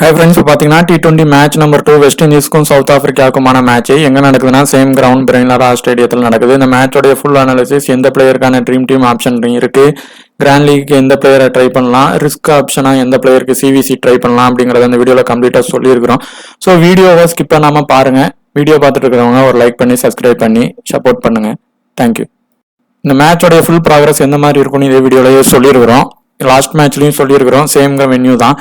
Hi friends, இப்போ பார்த்தீங்கன்னா T20 match number 2 West இண்டீஸ்க்கும் சவுத் ஆஃப்ரிக்காவுக்குமான மேட்ச் எங்கே நடக்குதுன்னா சேம் கிரவுண்ட் பிரெயின்லாரா ஸ்டேடியத்தில் நடக்குது. இந்த மேட்சோடைய ஃபுல் அனாலிசிஸ், எந்த பிளேயருக்கான ட்ரீம் டீம் ஆப்ஷன் இருக்கு, கிராண்ட் லீக்கு எந்த பிளேயரை ட்ரை பண்ணலாம், ரிஸ்க் ஆப்ஷனாக எந்த பிளேயருக்கு சிவிசி ட்ரை பண்ணலாம் அப்படிங்கிறத இந்த வீடியோவில் கம்ப்ளீட்டாக சொல்லியிருக்கிறோம். ஸோ வீடியோவை ஸ்கிப் பண்ணாமல் பாருங்கள். வீடியோ பார்த்துட்டு இருக்கிறவங்க ஒரு லைக் பண்ணி சப்ஸ்கிரைப் பண்ணி சப்போர்ட் பண்ணுங்கள். தேங்க்யூ. இந்த மேட்சோடைய ஃபுல் ப்ராக்ரஸ் எந்த மாதிரி இருக்குன்னு இதே வீடியோலயே சொல்லியிருக்கிறோம். லாஸ்ட் மேட்ச்லையும் சொல்லியிருக்கிறோம். சேம் வென்யூ தான்.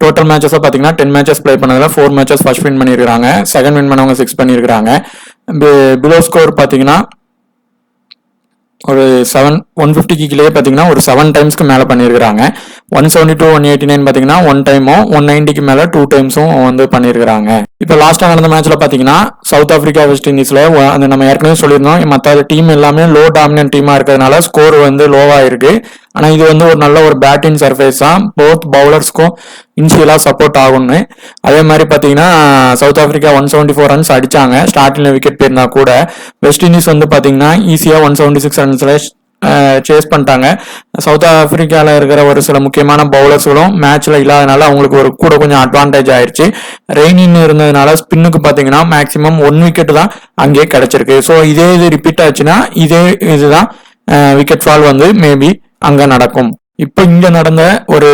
டோட்டல் மேட்சஸை பார்த்தீங்கன்னா 10 மேட்சஸ் ப்ளே பண்ணதில் 4 மேட்சஸ் ஃபர்ஸ்ட் வின் பண்ணியிருக்காங்க. செகண்ட் வின் பண்ணவங்க 6 பண்ணியிருக்காங்க. பிலோ ஸ்கோர் பார்த்தீங்கன்னா ஒரு 150க்கு கீழே பார்த்தீங்கன்னா ஒரு 7 டைம்ஸ்க்கு மேலே பண்ணியிருக்காங்க. 172 189 பார்த்தீங்கன்னா 1 டைமும் 190க்கு மேலே 2 டைம்ஸும் வந்து பண்ணியிருக்காங்க. இப்போ லாஸ்ட்டாக நடந்த மேட்ச்ல பார்த்தீங்கன்னா சவுத் ஆஃப்ரிக்கா வெஸ்ட் இண்டீஸில் அந்த நம்ம ஏற்கனவே சொல்லியிருந்தோம், மற்ற டீம் எல்லாமே லோ டாமினன்ட் டீமாக இருக்கிறதுனால ஸ்கோர் வந்து லோவாக இருக்கு. ஆனால் இது வந்து ஒரு நல்ல ஒரு பேட்டிங் சர்ஃபேஸ் தான். போத் பவுலர்ஸ்க்கும் இனிஷியலாக சப்போர்ட் ஆகும்னு. அதே மாதிரி பார்த்தீங்கன்னா சவுத் ஆஃப்ரிக்கா 174 ரன்ஸ் அடிச்சாங்க. ஸ்டார்டிங்ல விக்கெட் போயிருந்தா கூட வெஸ்ட் இண்டீஸ் வந்து பார்த்தீங்கன்னா ஈஸியாக 176 ரன்ஸ்ல சேஸ் பண்ணிட்டாங்க. சவுத் ஆப்பிரிக்காவில் இருக்கிற ஒரு சில முக்கியமான பவுலர்ஸ்களும் மேட்ச்ல இல்லாதனால அவங்களுக்கு ஒரு கூட கொஞ்சம் அட்வான்டேஜ் ஆயிடுச்சு. ரெய்னின்னு இருந்ததுனால ஸ்பின்னுக்கு பார்த்தீங்கன்னா மேக்சிமம் 1 விக்கெட் தான் அங்கேயே கிடைச்சிருக்கு. ஸோ இதே இது ரிப்பீட் ஆச்சுன்னா இதுதான் விக்கெட் ஃபால் வந்து மேபி அங்கே நடக்கும். இப்போ இங்க நடந்த ஒரு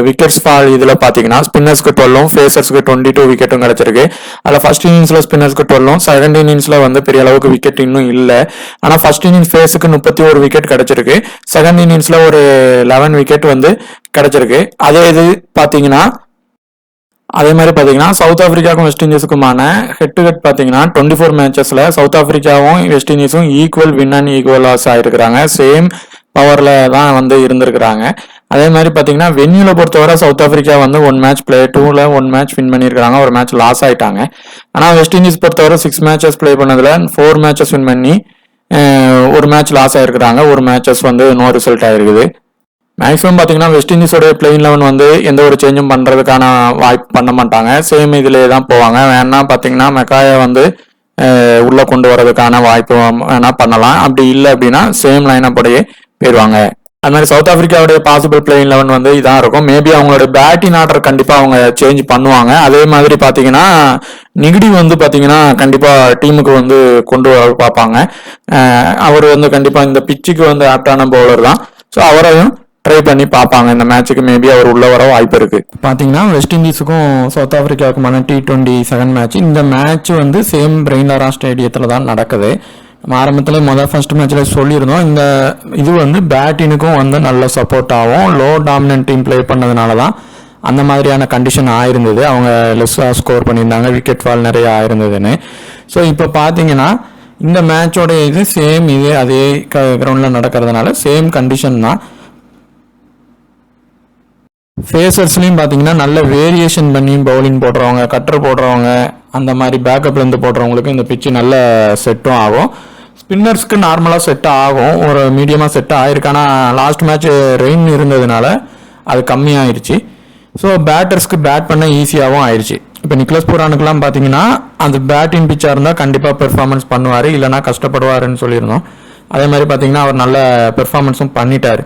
விக்கெட்ஸ் ஃபால் இதுல பாத்தீங்கன்னா ஸ்பின்னர்ஸ்க்கு 12 ஃபேசர்ஸ்க்கு 22 விக்கெட்டும் கிடைச்சிருக்கு. அதில் ஃபர்ஸ்ட் இன்னிங்ஸ்ல ஸ்பின்னர்ஸ்க்கு 12, செகண்ட் இன்னிங்ஸ்ல வந்து பெரிய அளவுக்கு விக்கெட் இன்னும் இல்லை. ஆனால் ஃபர்ஸ்ட் இன்னிங்ஸ் ஃபேஸுக்கு 31 விக்கெட் கிடைச்சிருக்கு. செகண்ட் இன்னிங்ஸ்ல ஒரு 11 விக்கெட் வந்து கிடைச்சிருக்கு. அதே மாதிரி பார்த்தீங்கன்னா சவுத் ஆஃப்ரிக்காவுக்கும் வெஸ்ட் இண்டீஸுக்குமான ஹெட் டு ஹெட் பார்த்தீங்கன்னா 24 மேட்சஸ்ல சவுத் ஆஃப்ரிக்காவும் வெஸ்ட் இண்டீஸும் equal win and equal loss ஆயிருக்கிறாங்க. சேம் பவர்ல தான் வந்து இருந்திருக்கிறாங்க. அதே மாதிரி பார்த்தீங்கன்னா வென்யூல பொறுத்தவரை சவுத் ஆஃப்ரிக்கா வந்து 1 மேட்ச் பிளே 2ல 1 மேட்ச் வின் பண்ணியிருக்காங்க, ஒரு மேட்ச் லாஸ் ஆயிட்டாங்க. ஆனால் வெஸ்ட் இண்டீஸ் பொறுத்தவரை 6 மேட்சஸ் பிளே பண்ணதுல 4 மேட்சஸ் வின் பண்ணி ஒரு மேட்ச் லாஸ் ஆயிருக்கிறாங்க, ஒரு மேட்சஸ் வந்து நோ ரிசல்ட் ஆயிருக்குது. மேக்ஸிமம் பார்த்தீங்கன்னா வெஸ்ட் இண்டீஸோட பிளேயிங் 11 வந்து எந்த ஒரு சேஞ்சும் பண்ணுறதுக்கான வாய்ப்பு பண்ண மாட்டாங்க. சேம் இதிலே தான் போவாங்க. வேணா பார்த்தீங்கன்னா மெக்காயை வந்து உள்ளே கொண்டு வரதுக்கான வாய்ப்பு வேணா பண்ணலாம். அப்படி இல்லை அப்படின்னா சேம் லைனப்போடையே போயிடுவாங்க. அது மாதிரி சவுத் ஆஃப்ரிக்காவுடைய பாசிபிள் பிளேயிங் 11 வந்து இதான் இருக்கும். மேபி அவங்களோட பேட்டிங் ஆர்டர் கண்டிப்பாக அவங்க சேஞ்ச் பண்ணுவாங்க. அதே மாதிரி பார்த்தீங்கன்னா நிகிடி வந்து பார்த்தீங்கன்னா கண்டிப்பாக டீமுக்கு வந்து கொண்டு வர பார்ப்பாங்க. அவர் வந்து கண்டிப்பாக இந்த பிச்சுக்கு வந்து ஆப்டான பவுலர் தான். ஸோ அவரையும் ட்ரை பண்ணி பார்ப்பாங்க. இந்த மேட்சுக்கு மேபி அவர் உள்ள வர வாய்ப்பு இருக்கு. பார்த்தீங்கன்னா வெஸ்ட் இண்டீஸுக்கும் சவுத் ஆஃப்ரிக்காவுக்குமான T20 செகண்ட் மேட்ச். இந்த மேட்ச் வந்து சேம் பிரெயின்லாரா ஸ்டேடியத்தில் தான் நடக்குது. ஆரம்பத்தில் ஃபர்ஸ்ட் மேட்ச்ல சொல்லியிருந்தோம், இந்த இது வந்து பேட்டினுக்கும் வந்து நல்ல சப்போர்ட் ஆகும். லோ டாமினன்ட் டீம் பிளே பண்ணதுனால தான் அந்த மாதிரியான கண்டிஷன் ஆயிருந்தது. அவங்க லெஸ்ஸாக ஸ்கோர் பண்ணியிருந்தாங்க, விக்கெட் ஃபால் நிறைய ஆயிருந்ததுன்னு. ஸோ இப்போ பார்த்தீங்கன்னா இந்த மேட்சோட இது சேம் இது அதே கிரவுண்டில் நடக்கிறதுனால சேம் கண்டிஷன் தான். ஃபேசர்ஸ்லையும் பார்த்தீங்கன்னா நல்ல வேரியேஷன் பண்ணி பவுலிங் போடுறவங்க, கட்டர் போடுறவங்க, அந்த மாதிரி பேக்கப்லேருந்து போடுறவங்களுக்கு இந்த பிச்சு நல்ல செட்டும் ஆகும். ஸ்பின்னர்ஸ்க்கு நார்மலாக செட் ஆகும், ஒரு மீடியமாக செட் ஆகிருக்கு. ஆனால் லாஸ்ட் மேட்ச் ரெயின் இருந்ததுனால அது கம்மியாயிருச்சு. ஸோ பேட்டர்ஸ்க்கு பேட் பண்ண ஈஸியாகவும் ஆயிடுச்சு. இப்போ நிக்லஸ் பூரானுக்குலாம் பார்த்தீங்கன்னா அந்த பேட்டிங் பிச்சாக இருந்தால் கண்டிப்பாக பெர்ஃபார்மன்ஸ் பண்ணுவார், இல்லைனா கஷ்டப்படுவாருன்னு சொல்லியிருந்தோம். அதே மாதிரி பார்த்தீங்கன்னா அவர் நல்ல பெர்ஃபார்மன்ஸும் பண்ணிட்டார்.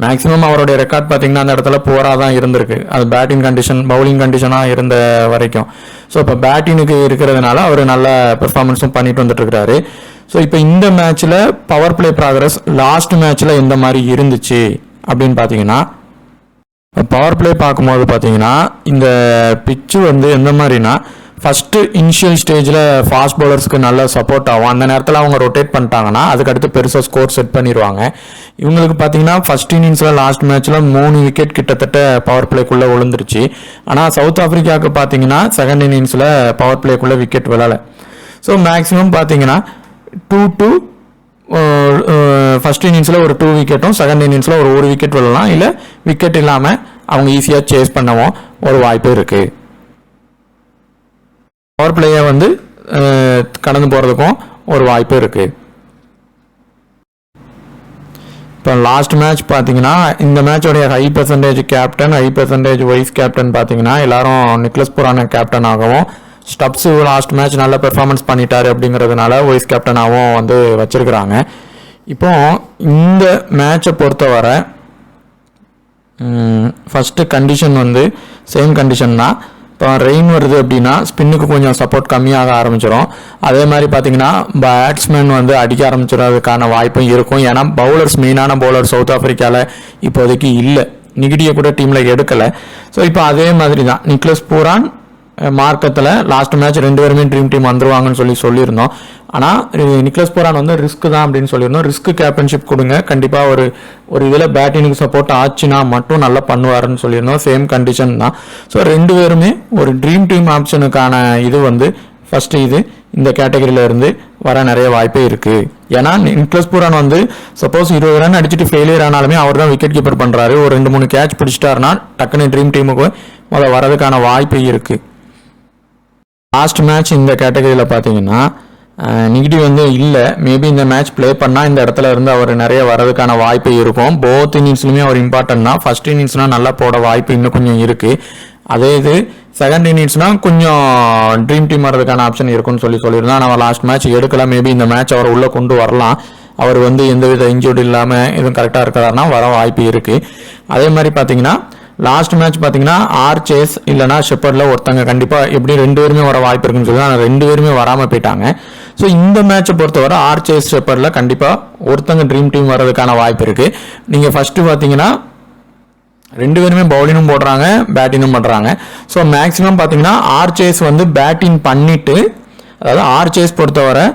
மேக்ஸிமம் அவருடைய ரெக்கார்ட் பார்த்தீங்கன்னா அந்த இடத்துல போராக தான் இருந்திருக்கு. அது பேட்டிங் கண்டிஷன் பவுலிங் கண்டிஷனாக இருந்த வரைக்கும். ஸோ இப்போ பேட்டிங்க்கு இருக்கிறதுனால அவர் நல்ல பெர்ஃபார்மன்ஸும் பண்ணிட்டு வந்துட்டு இருக்கிறாரு. ஸோ இப்போ இந்த மேட்ச்சில் பவர் பிளே ப்ராக்ரஸ் லாஸ்ட் மேட்ச்சில் எந்த மாதிரி இருந்துச்சு அப்படின்னு பார்த்தீங்கன்னா, பவர் பிளே பார்க்கும்போது பார்த்தீங்கன்னா இந்த பிச்சு வந்து எந்த மாதிரினா ஃபர்ஸ்ட் இனிஷியல் ஸ்டேஜில் ஃபாஸ்ட் பவுலர்ஸ்க்கு நல்ல சப்போர்ட் ஆகும். அந்த நேரத்தில் அவங்க ரொட்டேட் பண்ணிட்டாங்கன்னா அதுக்கடுத்து பெருசாக ஸ்கோர் செட் பண்ணிடுவாங்க. இவங்களுக்கு பார்த்தீங்கன்னா ஃபர்ஸ்ட் இன்னிங்ஸில் லாஸ்ட் மேட்ச்சில் 3 விக்கெட் கிட்டத்தட்ட பவர் பிளேக்குள்ளே விழுந்துருச்சு. ஆனால் சவுத் ஆஃப்ரிக்காவுக்கு பார்த்தீங்கன்னா செகண்ட் இன்னிங்ஸில் பவர் பிளேக்குள்ளே விக்கெட் விழலை. ஸோ மேக்ஸிமம் பார்த்தீங்கன்னா 2 ஃபர்ஸ்ட் இன்னிங்ஸில் ஒரு 2 விக்கெட்டும் செகண்ட் இன்னிங்ஸில் ஒரு விக்கெட் விழலாம். இல்லை விக்கெட் இல்லாமல் அவங்க ஈஸியாக சேஸ் பண்ணவும் ஒரு வாய்ப்பு இருக்குது. பவர் பிளேயை வந்து கடந்து போகிறதுக்கும் ஒரு வாய்ப்பு இருக்குது. இப்போ லாஸ்ட் மேட்ச் பார்த்தீங்கன்னா இந்த மேட்சோடைய high percentage captain, high percentage vice captain பார்த்தீங்கன்னா எல்லாரும் நிக்லஸ் பூரான கேப்டன் ஆகவும், ஸ்டப்ஸு லாஸ்ட் மேட்ச் நல்ல பெர்ஃபார்மன்ஸ் பண்ணிட்டாரு அப்படிங்கிறதுனால வைஸ் கேப்டனாகவும் வந்து வச்சிருக்கிறாங்க. இப்போ இந்த மேட்சை பொறுத்தவரை ஃபஸ்ட்டு கண்டிஷன் வந்து சேம் கண்டிஷன் தான். இப்போ ரெயின் வருது அப்படின்னா ஸ்பின்னுக்கு கொஞ்சம் சப்போர்ட் கம்மியாக ஆரம்பிச்சிடும். அதே மாதிரி பார்த்தீங்கன்னா பேட்ஸ்மேன் வந்து அடிக்க ஆரம்பிச்சிடறதுக்கான வாய்ப்பும் இருக்கும். ஏன்னா பவுலர்ஸ் மெயினான பவுலர் சவுத் ஆஃப்ரிக்காவில் இப்போதைக்கு இல்லை, நிகிடியை கூட டீமில் எடுக்கலை. ஸோ இப்போ அதே மாதிரி தான் நிக்லஸ் பூரான் மார்க்கத்தில் லாஸ்ட் மேட்ச் 2 பேருமே ட்ரீம் டீம் வந்துருவாங்கன்னு சொல்லியிருந்தோம். ஆனால் நிக்லஸ் பூரான் வந்து ரிஸ்க் தான் அப்படின்னு சொல்லியிருந்தோம். ரிஸ்க் கேப்டன்ஷிப் கொடுங்க, கண்டிப்பாக ஒரு இதில் பேட்டிங்க்கு சப்போர்ட் ஆச்சுன்னா மட்டும் நல்லா பண்ணுவாருன்னு சொல்லியிருந்தோம். சேம் கண்டிஷன் தான். ஸோ 2 பேருமே ஒரு ட்ரீம் டீம் ஆப்ஷனுக்கான இது வந்து ஃபர்ஸ்ட் இது இந்த கேட்டகரியில இருந்து வர நிறைய வாய்ப்பே இருக்கு. ஏன்னா நிக்லஸ் பூரான் வந்து சப்போஸ் 20 ரன் அடிச்சுட்டு ஃபெயிலியர் ஆனாலுமே அவர் தான் விக்கெட் கீப்பர் பண்றாரு. ஒரு 2-3 கேட்ச் பிடிச்சிட்டாருன்னா டக்குன்னு ட்ரீம் டீமுக்கு முதல்ல வரதுக்கான வாய்ப்பு இருக்கு. லாஸ்ட் மேட்ச் இந்த கேட்டகரியில் பார்த்தீங்கன்னா நிகிடி வந்து இல்லை. மேபி இந்த மேட்ச் ப்ளே பண்ணால் இந்த இடத்துல இருந்து அவர் நிறைய வரதுக்கான வாய்ப்பு இருக்கும். போத் இன்னிங்ஸ்லையுமே அவர் இம்பார்ட்டன்ட் தான். ஃபர்ஸ்ட் இன்னிங்ஸ்னால் நல்லா போட வாய்ப்பு இன்னும் கொஞ்சம் இருக்குது. அதே இது செகண்ட் இன்னிங்ஸ்னால் கொஞ்சம் ட்ரீம் டீம் வரதுக்கான ஆப்ஷன் இருக்குன்னு சொல்லியிருந்தோம். ஆனால் லாஸ்ட் மேட்ச் எடுக்கலாம். மேபி இந்த மேட்ச் அவர் உள்ளே கொண்டு வரலாம். அவர் வந்து எந்தவித இன்ஜூர்டு இல்லாமல் எதுவும் கரெக்டாக இருக்கிறாருன்னா வர வாய்ப்பு இருக்குது. அதே மாதிரி பார்த்தீங்கன்னா லாஸ்ட் மேட்ச் பார்த்தீங்கன்னா ஆர்ச்சேஸ் இல்லைனா ஷெப்பர்டில் ஒருத்தங்க கண்டிப்பாக எப்படி 2 பேருமே வர வாய்ப்பு இருக்குன்னு சொல்லி ஆனால் 2 பேருமே வராமல் போயிட்டாங்க. ஸோ இந்த மேட்சை பொறுத்தவரை ஆர்ச்சேஸ் ஷெப்பர்டில் கண்டிப்பாக ஒருத்தங்க ட்ரீம் டீம் வர்றதுக்கான வாய்ப்பு இருக்குது. நீங்கள் ஃபஸ்ட்டு பார்த்தீங்கன்னா 2 பேருமே பவுலிங்கும் போடுறாங்க, பேட்டிங்கும் பண்ணுறாங்க. ஸோ மேக்ஸிமம் பார்த்தீங்கன்னா ஆர்ச்சேஸ் வந்து பேட்டிங் பண்ணிவிட்டு, அதாவது ஆர்ச்சேஸ் பொறுத்தவரை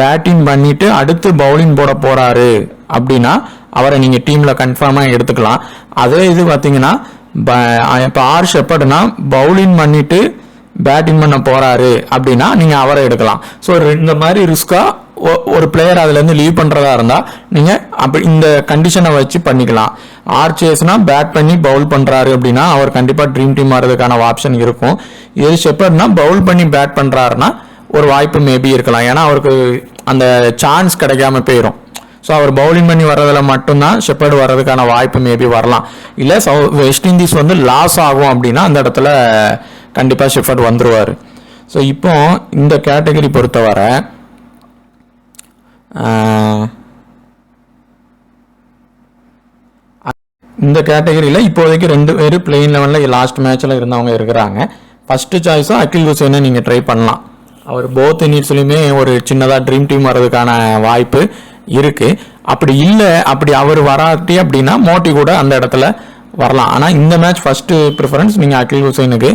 பேட்டிங் பண்ணிவிட்டு அடுத்து பவுலிங் போட போகிறாரு அப்படின்னா அவரை நீங்கள் டீமில் கன்ஃபார்மாக எடுத்துக்கலாம். அதே இது பார்த்தீங்கன்னா இப்போ ஆர் ஷெப்பர்டுனா பவுலிங் பண்ணிட்டு பேட்டிங் பண்ண போறாரு அப்படின்னா நீங்க அவரை எடுக்கலாம். ஸோ இந்த மாதிரி ரிஸ்கா ஒரு பிளேயர் அதுலேருந்து லீவ் பண்ணுறதா இருந்தால் நீங்கள் அப்படி இந்த கண்டிஷனை வச்சு பண்ணிக்கலாம். ஆர்ச்சேஸ்னா பேட் பண்ணி பவுல் பண்ணுறாரு அப்படின்னா அவர் கண்டிப்பாக ட்ரீம் டீம் வர்றதுக்கான ஆப்ஷன் இருக்கும். இது ஷெப்பர்ட்னா பவுல் பண்ணி பேட் பண்ணுறாருன்னா ஒரு வாய்ப்பு மேபி இருக்கலாம். ஏன்னா அவருக்கு அந்த சான்ஸ் கிடைக்காம போயிடும். ஸோ அவர் பவுலிங் பண்ணி வர்றதில் மட்டும்தான் ஷெப்பர்டு வர்றதுக்கான வாய்ப்பு மேபி வரலாம். இல்லை வெஸ்ட் இண்டீஸ் வந்து லாஸ் ஆகும் அப்படின்னா அந்த இடத்துல கண்டிப்பாக ஷெப்பர்டு வந்துடுவார். ஸோ இப்போ இந்த கேட்டகரி பொறுத்தவரை இந்த கேட்டகரியில் இப்போதைக்கு 2 பேர் பிளேயிங் லெவலில் லாஸ்ட் மேட்ச்சில் இருந்தவங்க இருக்கிறாங்க. ஃபஸ்ட்டு சாய்ஸும் அகில் ஹுசைனை நீங்கள் ட்ரை பண்ணலாம். அவர் போத் இன்னிங்ஸ்லையுமே ஒரு சின்னதாக ட்ரீம் டீம் வர்றதுக்கான வாய்ப்பு இருக்கு. அப்படி இல்லை, அப்படி அவர் வராட்டி அப்படின்னா மோட்டி கூட அந்த இடத்துல வரலாம். ஆனால் இந்த மேட்ச் ஃபர்ஸ்ட் ப்ரிஃபரன்ஸ் நீங்கள் அகில் ஹுசைனுக்கு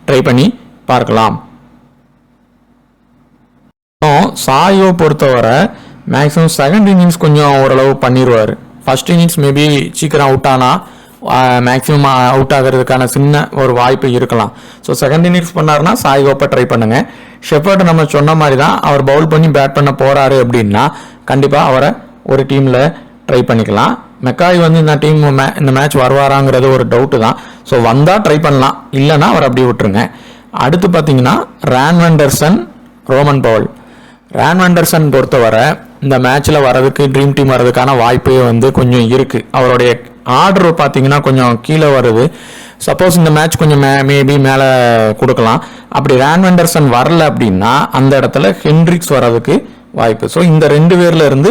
ட்ரை பண்ணி பார்க்கலாம். சாயோ பொறுத்தவரை மேக்ஸிமம் செகண்ட் இன்னிங்ஸ் கொஞ்சம் ஓரளவு பண்ணிடுவார். ஃபர்ஸ்ட் இன்னிங்ஸ் மேபி சீக்கிரம் அவுட் ஆனால் மேக்ஸிமம் அவுட் ஆகிறதுக்கான சின்ன ஒரு வாய்ப்பு இருக்கலாம். ஸோ செகண்ட் இன்னிங்ஸ் பண்ணாருன்னா சாய்கோப்பை ட்ரை பண்ணுங்க. ஷெப்பர்டு நம்ம சொன்ன மாதிரி தான் அவர் பவுல் பண்ணி பேட் பண்ண போறாரு அப்படின்னா கண்டிப்பாக அவரை ஒரு டீமில் ட்ரை பண்ணிக்கலாம். மெக்காய் வந்து இந்த மேட்ச் வருவாராங்கிறது ஒரு டவுட்டு தான். ஸோ வந்தால் ட்ரை பண்ணலாம், இல்லைன்னா அவர் அப்படி விட்டுருங்க. அடுத்து பார்த்தீங்கன்னா ரான் வெண்டர்சன், ரோமன் பவுல். ரான் வெண்டர்சன் பொறுத்தவரை இந்த மேட்ச்சில் வர்றதுக்கு ட்ரீம் டீம் வர்றதுக்கான வாய்ப்பு வந்து கொஞ்சம் இருக்குது. அவருடைய ஆர்டர் பார்த்தீங்கன்னா கொஞ்சம் கீழே வருது. சப்போஸ் இந்த மேட்ச் கொஞ்சம் மேபி மேலே கொடுக்கலாம். அப்படி ரான் வெண்டர்சன் வரல அப்படின்னா அந்த இடத்துல ஹென்ட்ரிக்ஸ் வர்றதுக்கு வாய்ப்பு. ஸோ இந்த 2 பேர்ல இருந்து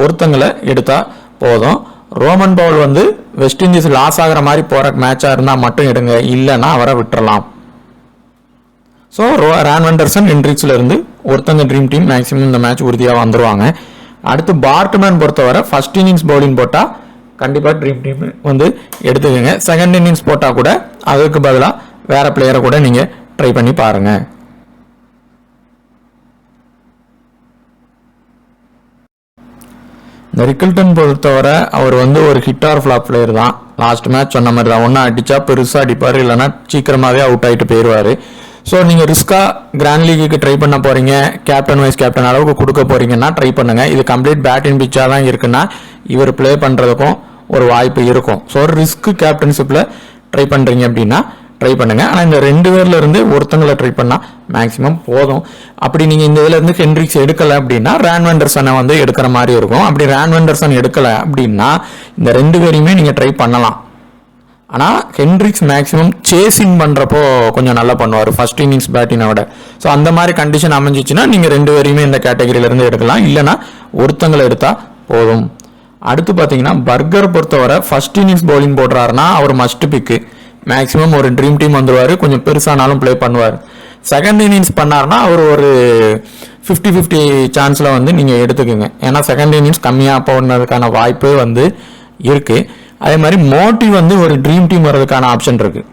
ஒருத்தங்களை எடுத்தா போதும். ரோமன் பவுல் வந்து வெஸ்ட் இண்டீஸ் லாஸ் ஆகிற மாதிரி போகிற மேட்சாக இருந்தால் மட்டும் எடுங்க, இல்லைன்னா அவரை விட்டுறலாம். ஸோ ரான் வெண்டர்சன் ஹென்ட்ரிக்ஸ்ல இருந்து ஒருத்தங்க ட்ரீம் டீம் மேக்ஸிமம் இந்த மேட்ச் உறுதியாக வந்துருவாங்க. அடுத்து பார்ட்மேன் பொறுத்தவரை ஃபர்ஸ்ட் இன்னிங்ஸ் பவுலிங் போட்டால் கண்டிப்பாக ட்ரீம் டீம் வந்து எடுத்துக்கோங்க. செகண்ட் இன்னிங்ஸ் போட்டால் கூட அதுக்கு பதிலாக வேற பிளேயரை கூட நீங்கள் ட்ரை பண்ணி பாருங்க. இந்த ரிக்கில்டன் பொறுத்தவரை அவர் வந்து ஒரு ஹிட் ஆர் ஃப்ளாப் பிளேயர் தான். லாஸ்ட் மேட்ச் சொன்ன மாதிரி தான், ஒன்றா அடித்தா பெருசாக அடிப்பார், இல்லைன்னா சீக்கிரமாகவே அவுட் ஆகிட்டு போயிடுவார். ஸோ நீங்கள் ரிஸ்க்காக கிராண்ட் லீக்கு ட்ரை பண்ண போகிறீங்க, கேப்டன் வைஸ் கேப்டன் அளவுக்கு கொடுக்க போகிறீங்கன்னா ட்ரை பண்ணுங்கள். இது கம்ப்ளீட் பேட்டிங் பிச்சாக தான் இருக்குன்னா இவர் ப்ளே பண்ணுறதுக்கும் ஒரு வாய்ப்பு இருக்கும். ஸோ ரிஸ்க் கேப்டன்ஷிப்பில் ட்ரை பண்ணுறீங்க அப்படின்னா ட்ரை பண்ணுங்கள். ஆனால் இந்த 2 பேர்ல இருந்து ஒருத்தங்களை ட்ரை பண்ணால் மேக்ஸிமம் போதும். அப்படி நீங்கள் இந்த இதில் இருந்து ஹென்ட்ரிக்ஸ் எடுக்கலை அப்படின்னா ரான் வெண்டர்சனை வந்து எடுக்கிற மாதிரி இருக்கும். அப்படி ரான் வெண்டர்சன் எடுக்கலை அப்படின்னா இந்த 2 பேரையுமே நீங்கள் ட்ரை பண்ணலாம். ஆனால் ஹென்ட்ரிக்ஸ் மேக்ஸிமம் சேசிங் பண்ணுறப்போ கொஞ்சம் நல்லா பண்ணுவார் ஃபர்ஸ்ட் இன்னிங்ஸ் பேட்டிங்கை விட. ஸோ அந்த மாதிரி கண்டிஷன் அமைஞ்சிச்சுன்னா நீங்கள் 2 பேரையுமே இந்த கேட்டகரியிலேருந்து எடுக்கலாம், இல்லைனா ஒருத்தங்களை எடுத்தால் போதும். அடுத்து பார்த்தீங்கன்னா பர்கர் பொறுத்தவரை ஃபர்ஸ்ட் இன்னிங்ஸ் பவுலிங் போடுறாருன்னா அவர் மஸ்ட் பிக்கு. மேக்ஸிமம் ஒரு ட்ரீம் டீம் வந்துடுவார், கொஞ்சம் பெருசானாலும் ப்ளே பண்ணுவார். செகண்ட் இன்னிங்ஸ் பண்ணார்னா அவர் ஒரு 50-50 சான்ஸில் வந்து நீங்கள் எடுத்துக்கோங்க. ஏன்னா செகண்ட் இன்னிங்ஸ் கம்மியாக போனதுக்கான வாய்ப்பு வந்து இருக்குது. அதே மாதிரி மோட்டி வந்து ஒரு ட்ரீம் டீம் வர்றதுக்கான ஆப்ஷன் இருக்குது.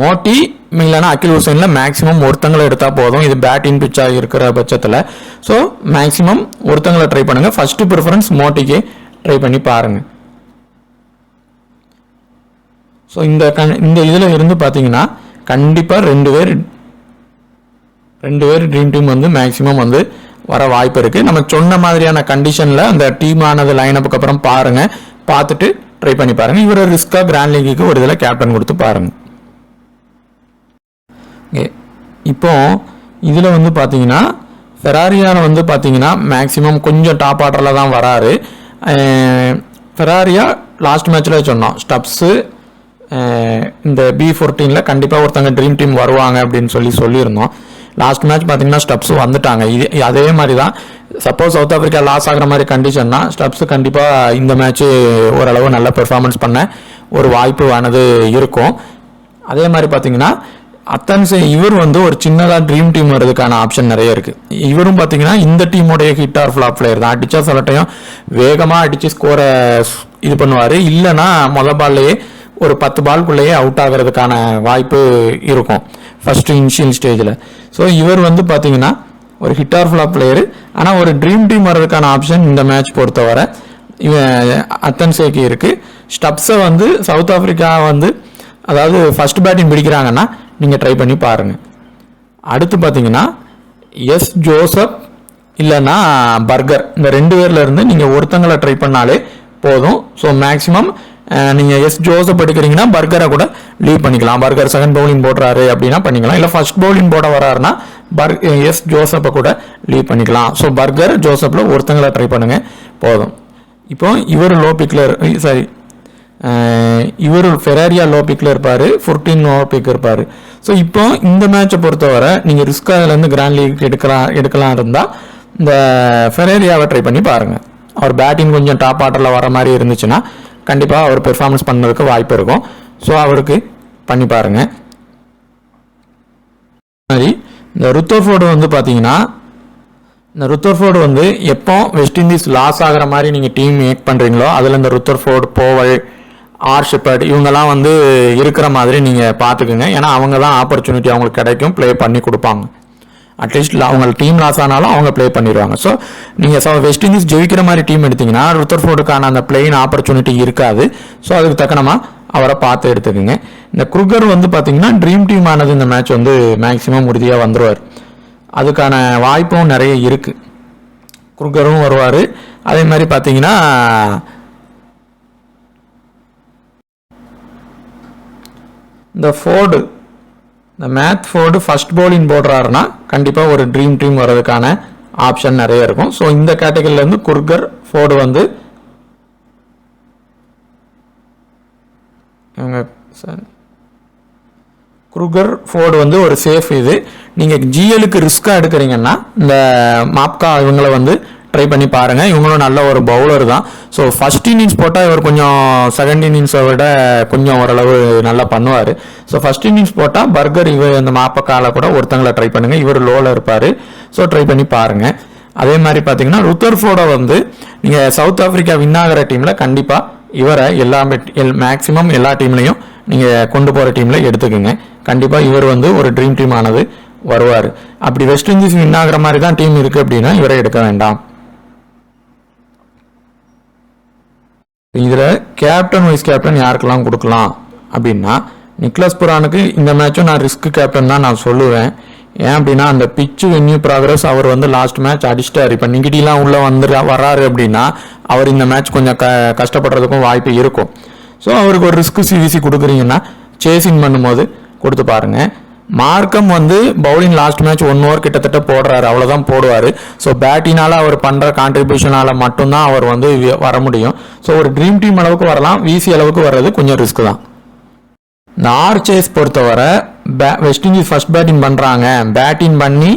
மோட்டி இல்லைன்னா அகில் ஹுசைனில் மேக்ஸிமம் ஒருத்தங்களை எடுத்தால் போதும். இது பேட்டிங் பிச்சாக இருக்கிற பட்சத்தில். ஸோ மேக்ஸிமம் ஒருத்தங்களை ட்ரை பண்ணுங்கள். ஃபஸ்ட்டு ப்ரிஃபரன்ஸ் மோட்டிக்கு ட்ரை பண்ணி பாருங்கள். ஸோ இந்த இதில் இருந்து பார்த்தீங்கன்னா கண்டிப்பாக ரெண்டு பேர் ட்ரீம் டீம் வந்து மேக்ஸிமம் வந்து வர வாய்ப்பு இருக்குது. நம்ம சொன்ன மாதிரியான கண்டிஷனில் அந்த டீம் ஆனது லைனப்புக்கு அப்புறம் பாருங்கள், பார்த்துட்டு ட்ரை பண்ணி பாருங்கள். இவரை ரிஸ்க்காக கிராண்ட் லீக்குக்கு ஒரு இதில் கேப்டன் கொடுத்து பாருங்கள். இப்போ இதில் வந்து பார்த்தீங்கன்னா ஃபெராரியானை வந்து பார்த்தீங்கன்னா மேக்ஸிமம் கொஞ்சம் டாப் ஆர்டரில் தான் வராரு. ஃபெராரியா லாஸ்ட் மேட்ச்சில் சொன்னோம், ஸ்டப்ஸு இந்த B14 கண்டிப்பாக ஒருத்தங்க ட்ரீம் டீம் வருவாங்க அப்படின்னு சொல்லியிருந்தோம். லாஸ்ட் மேட்ச் பார்த்தீங்கன்னா ஸ்டப்ஸு வந்துட்டாங்க. அதே மாதிரி தான். சப்போஸ் சவுத் ஆஃப்ரிக்கா லாஸ் ஆகிற மாதிரி கண்டிஷன்னா ஸ்டப்ஸு கண்டிப்பாக இந்த மேட்ச்சு ஓரளவு நல்ல பெர்ஃபார்மன்ஸ் பண்ண ஒரு வாய்ப்பு ஆனது இருக்கும். அதே மாதிரி பார்த்தீங்கன்னா அத்தன்சே இவர் வந்து ஒரு சின்னதாக ட்ரீம் டீம் வர்றதுக்கான ஆப்ஷன் நிறைய இருக்குது. இவரும் பார்த்தீங்கன்னா இந்த டீமோடைய ஹிட் ஆர் ஃப்ளாப் பிளேயர் தான். அடித்தா சிலட்டையும் வேகமாக அடித்து ஸ்கோரை இது பண்ணுவார், இல்லைன்னா மொதல் பால்லையே ஒரு 10 பால்குள்ளேயே அவுட் ஆகிறதுக்கான வாய்ப்பு இருக்கும் ஃபஸ்ட்டு இனிஷியல் ஸ்டேஜில். ஸோ இவர் வந்து பார்த்தீங்கன்னா ஒரு ஹிட் ஆர் ஃப்ளாப் பிளேயரு. ஆனால் ஒரு ட்ரீம் டீம் வர்றதுக்கான ஆப்ஷன் இந்த மேட்ச் பொறுத்தவரை இவன் அத்தன்சேக்கு இருக்குது. ஸ்டப்ஸை வந்து சவுத் ஆஃப்ரிக்கா வந்து அதாவது ஃபஸ்ட் பேட்டிங் பிடிக்கிறாங்கன்னா நீங்கள் ட்ரை பண்ணி பாருங்கள். அடுத்து பார்த்தீங்கன்னா எஸ் ஜோசப் இல்லைன்னா பர்கர், இந்த 2 பேரில் இருந்து நீங்கள் ஒருத்தங்களை ட்ரை பண்ணாலே போதும். ஸோ மேக்ஸிமம் நீங்கள் எஸ் ஜோசப் எடுக்கிறீங்கன்னா பர்கரை கூட லீவ் பண்ணிக்கலாம். பர்கர் செகண்ட் பவுலிங் போடுறாரு அப்படின்னா பண்ணிக்கலாம். இல்லை ஃபர்ஸ்ட் பவுலிங் போட வராருன்னா எஸ் ஜோசப்பை கூட லீவ் பண்ணிக்கலாம். ஸோ பர்கர் ஜோசப்பில் ஒருத்தங்களை ட்ரை பண்ணுங்கள் போதும். இப்போ இவர் லோ பிக்கில் இவர் ஃபெராரியா லோ பிக்கில் இருப்பார், 14 லோ பிக் இருப்பார். ஸோ இப்போ இந்த மேட்சை பொறுத்தவரை நீங்கள் ரிஸ்க் அதுலேருந்து கிராண்ட் லீக் எடுக்கலாம் இருந்தால் இந்த ஃபெராரியாவை ட்ரை பண்ணி பாருங்கள். அவர் பேட்டிங் கொஞ்சம் டாப் ஆர்டரில் வர மாதிரி இருந்துச்சுன்னா கண்டிப்பாக அவர் பெர்ஃபார்மன்ஸ் பண்ணுறதுக்கு வாய்ப்பு இருக்கும். ஸோ அவருக்கு பண்ணி பாருங்கள். மாதிரி இந்த ருத்தர்ஃபோர்டு வந்து பார்த்தீங்கன்னா இந்த ருத்தர்ஃபோர்டு வந்து எப்போ வெஸ்ட் இண்டீஸ் லாஸ் ஆகிற மாதிரி நீங்கள் டீம் மேக் பண்ணுறீங்களோ அதில் இந்த ருத்தர்ஃபோர்டு, போவல், ஆர் ஷெப்பர்ட் இவங்கெல்லாம் வந்து இருக்கிற மாதிரி நீங்கள் பார்த்துக்குங்க. ஏன்னா அவங்க தான் ஆப்பர்ச்சுனிட்டி அவங்களுக்கு கிடைக்கும், ப்ளே பண்ணி கொடுப்பாங்க. அட்லீஸ்ட் அவங்க டீம் லாஸ் ஆனாலும் அவங்க ப்ளே பண்ணிடுவாங்க. ஸோ நீங்கள் வெஸ்ட் இண்டீஸ் ஜெயிக்கிற மாதிரி டீம் எடுத்தீங்கன்னா ருத்தர்ஃபோர்டுக்கான அந்த பிளேயிங் ஆப்பர்ச்சுனிட்டி இருக்காது. ஸோ அதுக்கு தக்கனமாக அவரை பார்த்து எடுத்துக்கோங்க. இந்த குருகர் வந்து பார்த்தீங்கன்னா ட்ரீம் டீம் ஆனது இந்த மேட்ச் வந்து மேக்ஸிமம் உறுதியாக வந்துடுவார். அதுக்கான வாய்ப்பும் நிறைய இருக்குது. குருகரும் வருவார். அதே மாதிரி பார்த்தீங்கன்னா இந்த ஃபோர்டு, இந்த மேத் ஃபோர்டு ஃபர்ஸ்ட் பவுலிங் போடுறாருன்னா கண்டிப்பாக ஒரு ட்ரீம் டீம் வர்றதுக்கான ஆப்ஷன் நிறைய இருக்கும். ஸோ இந்த கேட்டகரியிலேருந்து குருகர், ஃபோர்டு வந்து குருகர், ஃபோர்டு வந்து ஒரு சேஃப். இது நீங்கள் ஜிஎலுக்கு ரிஸ்க்காக எடுக்கிறீங்கன்னா இந்த மாப்கா இவங்களை வந்து ட்ரை பண்ணி பாருங்கள். இவங்களும் நல்ல ஒரு பவுலர் தான். ஸோ ஃபர்ஸ்ட் இன்னிங்ஸ் போட்டால் இவர் கொஞ்சம் செகண்ட் இன்னிங்ஸை விட கொஞ்சம் ஓரளவு நல்லா பண்ணுவார். ஸோ ஃபர்ஸ்ட் இன்னிங்ஸ் போட்டால் பர்கர் இவர் இந்த மாப்பக்கால கூட ஒருத்தங்களை ட்ரை பண்ணுங்கள். இவர் லோவில் இருப்பார். ஸோ ட்ரை பண்ணி பாருங்கள். அதே மாதிரி பார்த்தீங்கன்னா ருத்தர்ஃபோர்டை வந்து நீங்கள் சவுத் ஆஃப்ரிக்கா வின் ஆகிற டீமில் கண்டிப்பாக இவரை மேக்ஸிமம் எல்லா டீம்லையும் நீங்கள் கொண்டு போகிற டீமில் எடுத்துக்கோங்க. கண்டிப்பாக இவர் வந்து ஒரு ட்ரீம் டீம் ஆனது வருவார். அப்படி வெஸ்ட் இண்டீஸ் வின் ஆகிற மாதிரி தான் டீம் இருக்குது அப்படின்னா இவரை எடுக்க வேண்டாம். இதில் கேப்டன் வைஸ் கேப்டன் யாருக்கெல்லாம் கொடுக்கலாம் அப்படின்னா நிக்லஸ் புரானுக்கு இந்த மேட்சும் நான் ரிஸ்க் கேப்டன் தான் நான் சொல்லுவேன். ஏன் அப்படின்னா அந்த பிச்சு வென்யூ ப்ராக்ரஸ் அவர் வந்து லாஸ்ட் மேட்ச் அடிச்சிட்டார். இப்போ நிகிட்டிலாம் உள்ளே வர்றாரு அப்படின்னா அவர் இந்த மேட்ச் கொஞ்சம் கஷ்டப்படுறதுக்கும் வாய்ப்பு இருக்கும். ஸோ அவருக்கு ஒரு ரிஸ்க் சிவிசி கொடுக்குறீங்கன்னா சேசிங் பண்ணும்போது கொடுத்து பாருங்கள். மார்க்கம் வந்து பவுலிங் லாஸ்ட் மேட்ச் 1 ஓவர் கிட்டத்தட்ட போடுறாரு, அவ்வளோதான் போடுவார். ஸோ பேட்டினால் அவர் பண்ணுற கான்ட்ரிபியூஷனால் மட்டும்தான் அவர் வந்து வர முடியும். ஸோ ஒரு ட்ரீம் டீம் அளவுக்கு வரலாம், விசி அளவுக்கு வர்றது கொஞ்சம் ரிஸ்க் தான். இந்த ஆர்ச்சேஸ் பொறுத்தவரை வெஸ்ட் இண்டீஸ் ஃபர்ஸ்ட் பேட்டிங் பண்ணுறாங்க, பேட்டிங் பண்ணி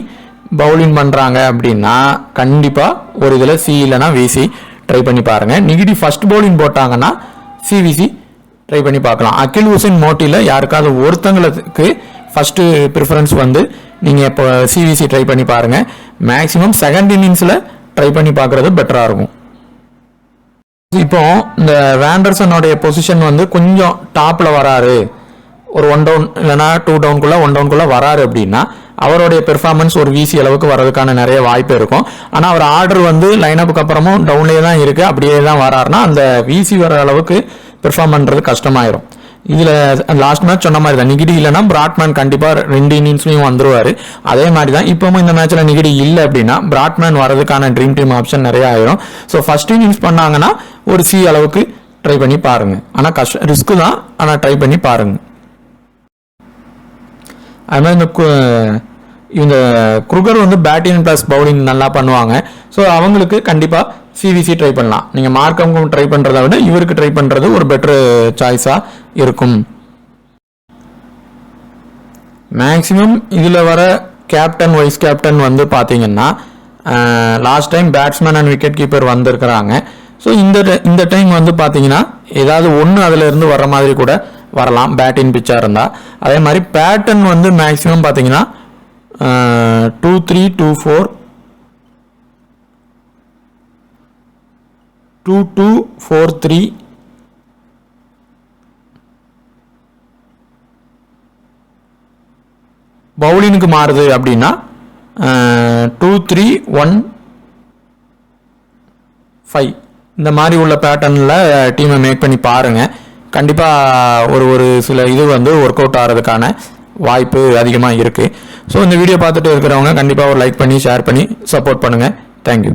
பவுலிங் பண்ணுறாங்க அப்படின்னா கண்டிப்பாக ஒரு இதில் சி இல்லைனா விசி ட்ரை பண்ணி பாருங்கள். நெகட்டிவ் ஃபர்ஸ்ட் பவுலிங் போட்டாங்கன்னா சிவிசி ட்ரை பண்ணி பார்க்கலாம். அகில் ஹுசைன் மோட்டியில் யாருக்காவது ஒருத்தங்களுக்கு ஃபஸ்ட்டு ப்ரிஃபரன்ஸ் வந்து நீங்கள் இப்போ சிவிசி ட்ரை பண்ணி பாருங்கள். மேக்ஸிமம் செகண்ட் இன்னிங்ஸில் ட்ரை பண்ணி பார்க்குறது பெட்டராக இருக்கும். இப்போ இந்த வேண்டர்சனுடைய பொசிஷன் வந்து கொஞ்சம் டாப்பில் வராரு, ஒரு 1 டவுன் இல்லைனா 2 டவுனுக்குள்ளே 1 டவுனுக்குள்ளே வராரு அப்படின்னா அவருடைய பெர்ஃபார்மன்ஸ் ஒரு விசி அளவுக்கு வர்றதுக்கான நிறைய வாய்ப்பு இருக்கும். ஆனால் அவர் ஆர்டர் வந்து லைனப்புக்கு அப்புறமும் டவுன்லேயே தான் இருக்குது, அப்படியே தான் வராருன்னா அந்த விசி வர அளவுக்கு பெர்ஃபார்ம் பண்ணுறது கஷ்டமாயிரும். இதில் லாஸ்ட் மேட்ச் சொன்ன மாதிரி தான், நிகிடி இல்லைன்னா பிராட்மேன் கண்டிப்பாக 2 இன்னிங்ஸ்லையும் வந்துருவார். அதே மாதிரி தான் இப்போவும் இந்த மேட்ச்சில் நிகிடி இல்லை அப்படின்னா பிராட்மேன் வரதுக்கான ட்ரீம் டீம் ஆப்ஷன் நிறைய ஆயிரும். ஸோ ஃபர்ஸ்ட் இன்னிங்ஸ் பண்ணாங்கன்னா ஒரு சி அளவுக்கு ட்ரை பண்ணி பாருங்கள். ஆனால் ரிஸ்க்கு தான், ஆனால் ட்ரை பண்ணி பாருங்கள். அது மாதிரி இந்த குருகர் வந்து பேட்டிங் ப்ளஸ் பவுலிங் நல்லா பண்ணுவாங்க. ஸோ அவங்களுக்கு கண்டிப்பாக சிவிசி ட்ரை பண்ணலாம். நீங்கள் மார்க்கமும் ட்ரை பண்ணுறத விட இவருக்கு ட்ரை பண்ணுறது ஒரு பெட்டர் சாய்ஸாக இருக்கும். மேக்ஸிமம் இதில் வர கேப்டன் வைஸ் கேப்டன் வந்து பார்த்தீங்கன்னா last time batsman and wicket keeper வந்திருக்கிறாங்க. ஸோ இந்த டைம் வந்து பார்த்தீங்கன்னா ஏதாவது ஒன்று அதில் இருந்து வர்ற மாதிரி கூட வரலாம் பேட்டிங் பிச்சாக இருந்தால். அதே மாதிரி பேட்டர்ன் வந்து மேக்ஸிமம் பார்த்தீங்கன்னா 2-3-2-4 2-2-4-3 பவுலிங்க்கு மாறுது அப்படின்னா 2-3-1-5 இந்த மாதிரி உள்ள பேட்டர்னில் டீமை மேக் பண்ணி பாருங்கள். கண்டிப்பாக ஒரு சில இது வந்து ஒர்க் அவுட் ஆகிறதுக்கான வாய்ப்பு அதிகமாக இருக்குது. ஸோ இந்த வீடியோ பார்த்துட்டு இருக்கிறவங்க கண்டிப்பாக ஒரு லைக் பண்ணி ஷேர் பண்ணி சப்போர்ட் பண்ணுங்கள். தேங்க்யூ.